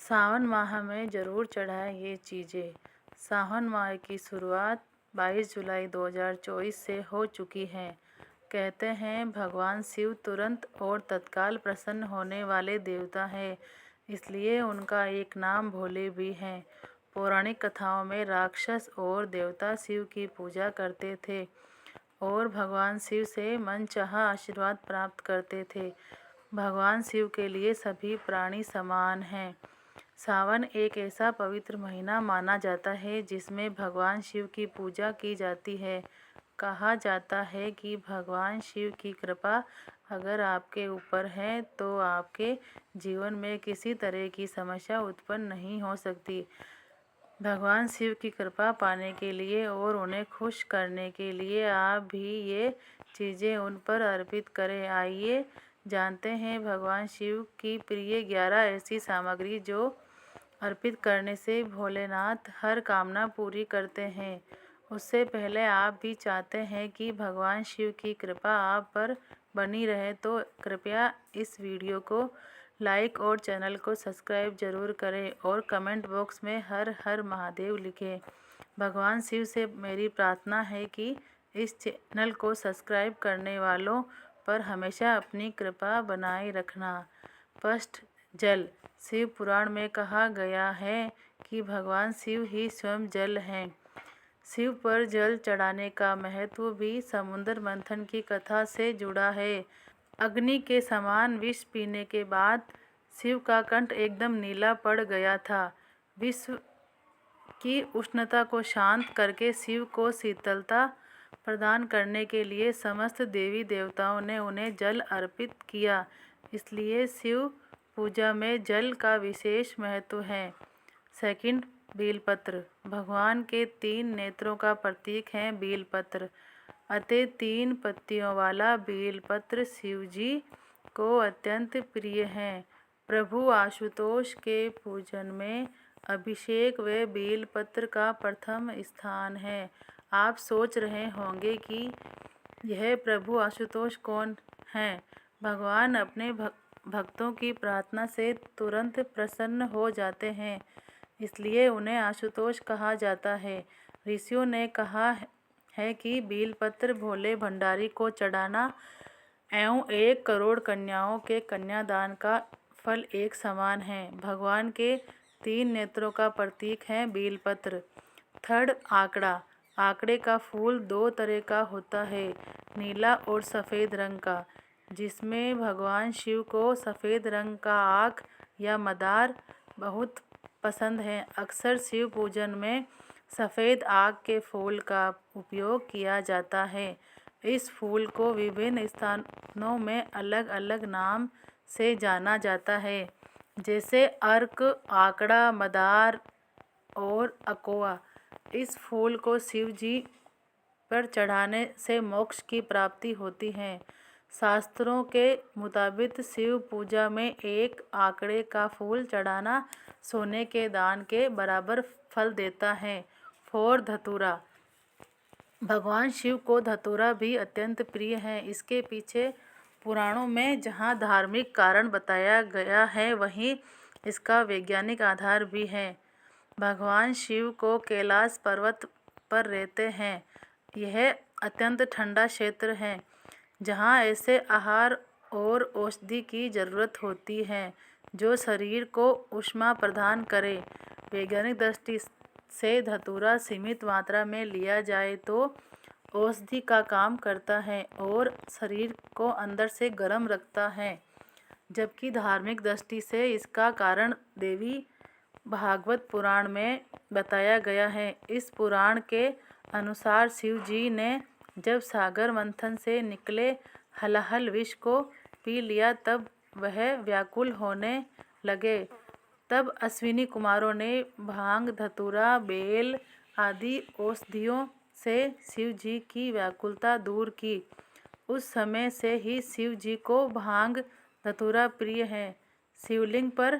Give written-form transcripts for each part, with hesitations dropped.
सावन माह में ज़रूर चढ़ाएं ये चीज़ें। सावन माह की शुरुआत 22 जुलाई 2024 से हो चुकी है। कहते हैं भगवान शिव तुरंत और तत्काल प्रसन्न होने वाले देवता हैं, इसलिए उनका एक नाम भोले भी है। पौराणिक कथाओं में राक्षस और देवता शिव की पूजा करते थे और भगवान शिव से मनचाहा आशीर्वाद प्राप्त करते थे। भगवान शिव के लिए सभी प्राणी समान हैं। सावन एक ऐसा पवित्र महीना माना जाता है जिसमें भगवान शिव की पूजा की जाती है। कहा जाता है कि भगवान शिव की कृपा अगर आपके ऊपर है तो आपके जीवन में किसी तरह की समस्या उत्पन्न नहीं हो सकती। भगवान शिव की कृपा पाने के लिए और उन्हें खुश करने के लिए आप भी ये चीज़ें उन पर अर्पित करें। आइए जानते हैं भगवान शिव की प्रिय 11 ऐसी सामग्री जो अर्पित करने से भोलेनाथ हर कामना पूरी करते हैं। उससे पहले आप भी चाहते हैं कि भगवान शिव की कृपा आप पर बनी रहे तो कृपया इस वीडियो को लाइक और चैनल को सब्सक्राइब जरूर करें और कमेंट बॉक्स में हर हर महादेव लिखें। भगवान शिव से मेरी प्रार्थना है कि इस चैनल को सब्सक्राइब करने वालों पर हमेशा अपनी कृपा बनाए रखना। फर्स्ट जल। शिव पुराण में कहा गया है कि भगवान शिव ही स्वयं जल हैं। शिव पर जल चढ़ाने का महत्व भी समुद्र मंथन की कथा से जुड़ा है। अग्नि के समान विष पीने के बाद शिव का कंठ एकदम नीला पड़ गया था। विश्व की उष्णता को शांत करके शिव को शीतलता प्रदान करने के लिए समस्त देवी देवताओं ने उन्हें जल अर्पित किया। इसलिए शिव पूजा में जल का विशेष महत्व है। सेकंड, बेलपत्र। भगवान के 3 नेत्रों का प्रतीक है बेलपत्र। अतः 3 पत्तियों वाला बेलपत्र शिवजी को अत्यंत प्रिय है। प्रभु आशुतोष के पूजन में अभिषेक व बेलपत्र का प्रथम स्थान है। आप सोच रहे होंगे कि यह प्रभु आशुतोष कौन हैं? भगवान अपने भक्तों की प्रार्थना से तुरंत प्रसन्न हो जाते हैं, इसलिए उन्हें आशुतोष कहा जाता है। ऋषियों ने कहा है कि बेलपत्र भोले भंडारी को चढ़ाना एवं 1 करोड़ कन्याओं के कन्यादान का फल एक समान है। भगवान के 3 नेत्रों का प्रतीक है बेलपत्र। थर्ड, आंकड़ा। आंकड़े का फूल 2 तरह का होता है, नीला और सफ़ेद रंग का। जिसमें भगवान शिव को सफ़ेद रंग का आक या मदार बहुत पसंद है। अक्सर शिव पूजन में सफ़ेद आक के फूल का उपयोग किया जाता है। इस फूल को विभिन्न स्थानों में अलग अलग नाम से जाना जाता है, जैसे अर्क, आंकड़ा, मदार और अकोआ। इस फूल को शिव जी पर चढ़ाने से मोक्ष की प्राप्ति होती है। शास्त्रों के मुताबिक शिव पूजा में 1 आंकड़े का फूल चढ़ाना सोने के दान के बराबर फल देता है। 4, धतूरा। भगवान शिव को धतूरा भी अत्यंत प्रिय है। इसके पीछे पुराणों में जहाँ धार्मिक कारण बताया गया है वहीं इसका वैज्ञानिक आधार भी है। भगवान शिव को कैलाश पर्वत पर रहते हैं। यह अत्यंत ठंडा क्षेत्र है जहाँ ऐसे आहार और औषधि की जरूरत होती है जो शरीर को ऊष्मा प्रदान करे। वैज्ञानिक दृष्टि से धतूरा सीमित मात्रा में लिया जाए तो औषधि का काम करता है और शरीर को अंदर से गर्म रखता है, जबकि धार्मिक दृष्टि से इसका कारण देवी भागवत पुराण में बताया गया है। इस पुराण के अनुसार शिव जी ने जब सागर मंथन से निकले हलाहल विष को पी लिया तब वह व्याकुल होने लगे। तब अश्विनी कुमारों ने भांग, धतूरा, बेल आदि औषधियों से शिव जी की व्याकुलता दूर की। उस समय से ही शिव जी को भांग, धतूरा प्रिय है। शिवलिंग पर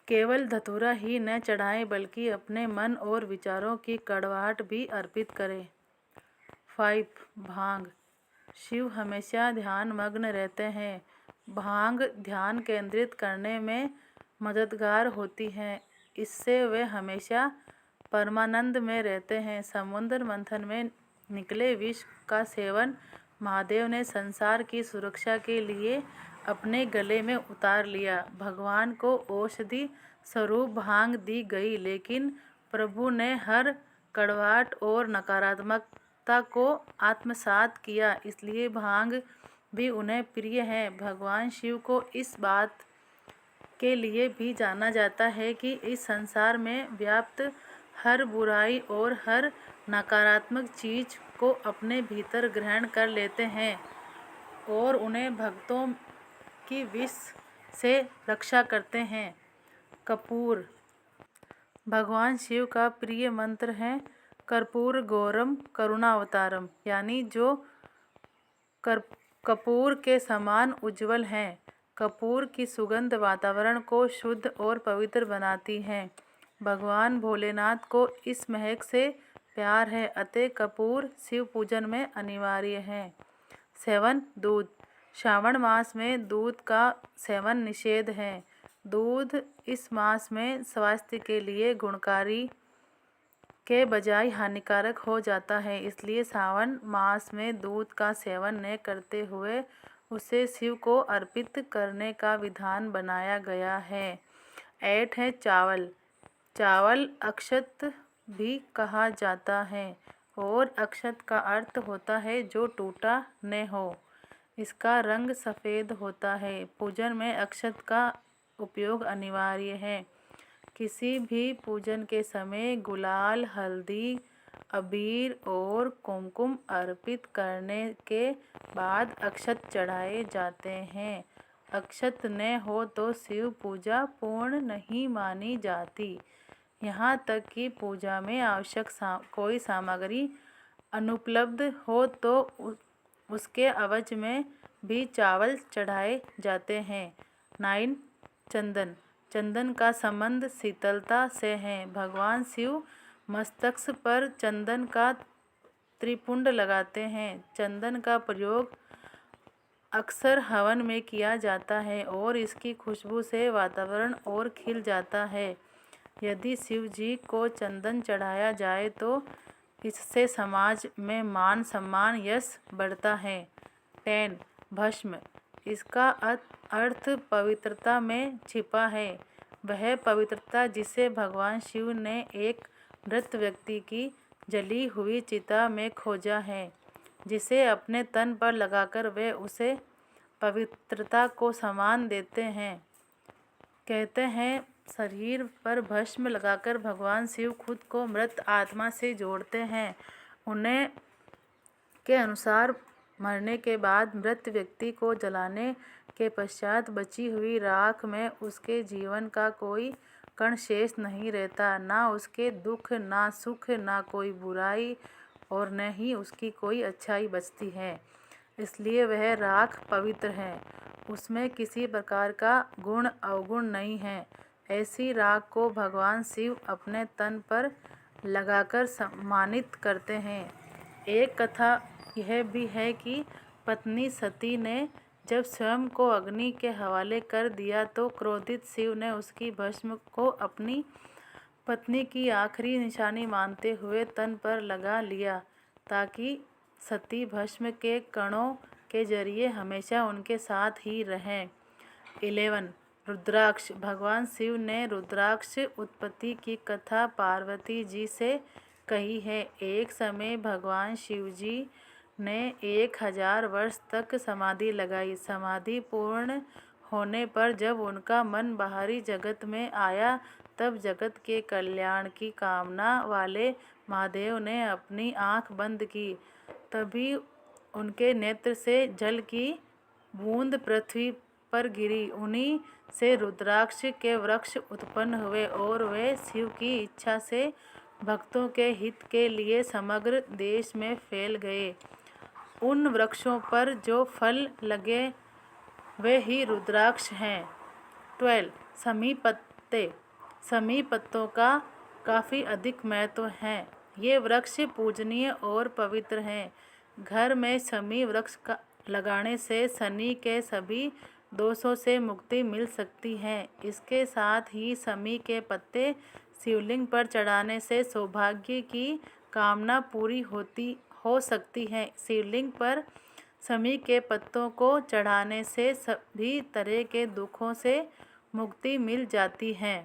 केवल धतूरा ही न चढ़ाएं बल्कि अपने मन और विचारों की कड़वाहट भी अर्पित करें। 5, भांग। शिव हमेशा ध्यान मग्न रहते हैं। भांग ध्यान केंद्रित करने में मददगार होती हैं। इससे वे हमेशा परमानंद में रहते हैं। समुद्र मंथन में निकले विष का सेवन महादेव ने संसार की सुरक्षा के लिए अपने गले में उतार लिया। भगवान को औषधि स्वरूप भांग दी गई, लेकिन प्रभु ने हर कड़वाहट और नकारात्मकता को आत्मसात किया, इसलिए भांग भी उन्हें प्रिय है। भगवान शिव को इस बात के लिए भी जाना जाता है कि इस संसार में व्याप्त हर बुराई और हर नकारात्मक चीज को अपने भीतर ग्रहण कर लेते हैं और उन्हें भक्तों की विष से रक्षा करते हैं। कपूर भगवान शिव का प्रिय मंत्र है कर्पूर गौरम करुणावतारम, यानी जो कपूर के समान उज्जवल हैं। कपूर की सुगंध वातावरण को शुद्ध और पवित्र बनाती है। भगवान भोलेनाथ को इस महक से प्यार है, अतः कपूर शिव पूजन में अनिवार्य है। 7. दूध। श्रावण मास में दूध का सेवन निषेध है। दूध इस मास में स्वास्थ्य के लिए गुणकारी के बजाय हानिकारक हो जाता है, इसलिए सावन मास में दूध का सेवन न करते हुए उसे शिव को अर्पित करने का विधान बनाया गया है। 8 है चावल। चावल अक्षत भी कहा जाता है और अक्षत का अर्थ होता है जो टूटा न हो। इसका रंग सफ़ेद होता है। पूजन में अक्षत का उपयोग अनिवार्य है। किसी भी पूजन के समय गुलाल, हल्दी, अबीर और कुमकुम अर्पित करने के बाद अक्षत चढ़ाए जाते हैं। अक्षत न हो तो शिव पूजा पूर्ण नहीं मानी जाती। यहाँ तक कि पूजा में आवश्यक कोई सामग्री अनुपलब्ध हो तो उसके अवज में भी चावल चढ़ाए जाते हैं। 9. चंदन। चंदन का संबंध शीतलता से है। भगवान शिव मस्तक पर चंदन का त्रिपुंड लगाते हैं। चंदन का प्रयोग अक्सर हवन में किया जाता है और इसकी खुशबू से वातावरण और खिल जाता है। यदि शिव जी को चंदन चढ़ाया जाए तो इससे समाज में मान सम्मान यश बढ़ता है। 10. भस्म। इसका अर्थ पवित्रता में छिपा है। वह पवित्रता जिसे भगवान शिव ने एक मृत व्यक्ति की जली हुई चिता में खोजा है, जिसे अपने तन पर लगाकर वे उसे पवित्रता को समान देते हैं। कहते हैं शरीर पर भस्म लगाकर भगवान शिव खुद को मृत आत्मा से जोड़ते हैं। उन्हें के अनुसार मरने के बाद मृत व्यक्ति को जलाने के पश्चात बची हुई राख में उसके जीवन का कोई कण शेष नहीं रहता, ना उसके दुख, ना सुख, ना कोई बुराई और न ही उसकी कोई अच्छाई बचती है। इसलिए वह राख पवित्र है। उसमें किसी प्रकार का गुण अवगुण नहीं है। ऐसी राख को भगवान शिव अपने तन पर लगाकर सम्मानित करते हैं। एक कथा यह भी है कि पत्नी सती ने जब स्वयं को अग्नि के हवाले कर दिया तो क्रोधित शिव ने उसकी भस्म को अपनी पत्नी की आखिरी निशानी मानते हुए तन पर लगा लिया, ताकि सती भस्म के कणों के जरिए हमेशा उनके साथ ही रहें। 11. रुद्राक्ष। भगवान शिव ने रुद्राक्ष उत्पत्ति की कथा पार्वती जी से कही है। एक समय भगवान शिव जी ने 1000 वर्ष तक समाधि लगाई। समाधि पूर्ण होने पर जब उनका मन बाहरी जगत में आया, तब जगत के कल्याण की कामना वाले महादेव ने अपनी आँख बंद की। तभी उनके नेत्र से जल की बूंद पृथ्वी पर गिरी। उन्हीं से रुद्राक्ष के वृक्ष उत्पन्न हुए और वे शिव की इच्छा से भक्तों के हित के लिए समग्र देश में फैल गए। उन वृक्षों पर जो फल लगे वे ही रुद्राक्ष हैं। 12. समी पत्ते। समी पत्तों का काफ़ी अधिक महत्व है। ये वृक्ष पूजनीय और पवित्र हैं। घर में समी वृक्ष का लगाने से शनि के सभी दोषों से मुक्ति मिल सकती है। इसके साथ ही शमी के पत्ते शिवलिंग पर चढ़ाने से सौभाग्य की कामना पूरी हो सकती है। शिवलिंग पर शमी के पत्तों को चढ़ाने से सभी तरह के दुखों से मुक्ति मिल जाती है।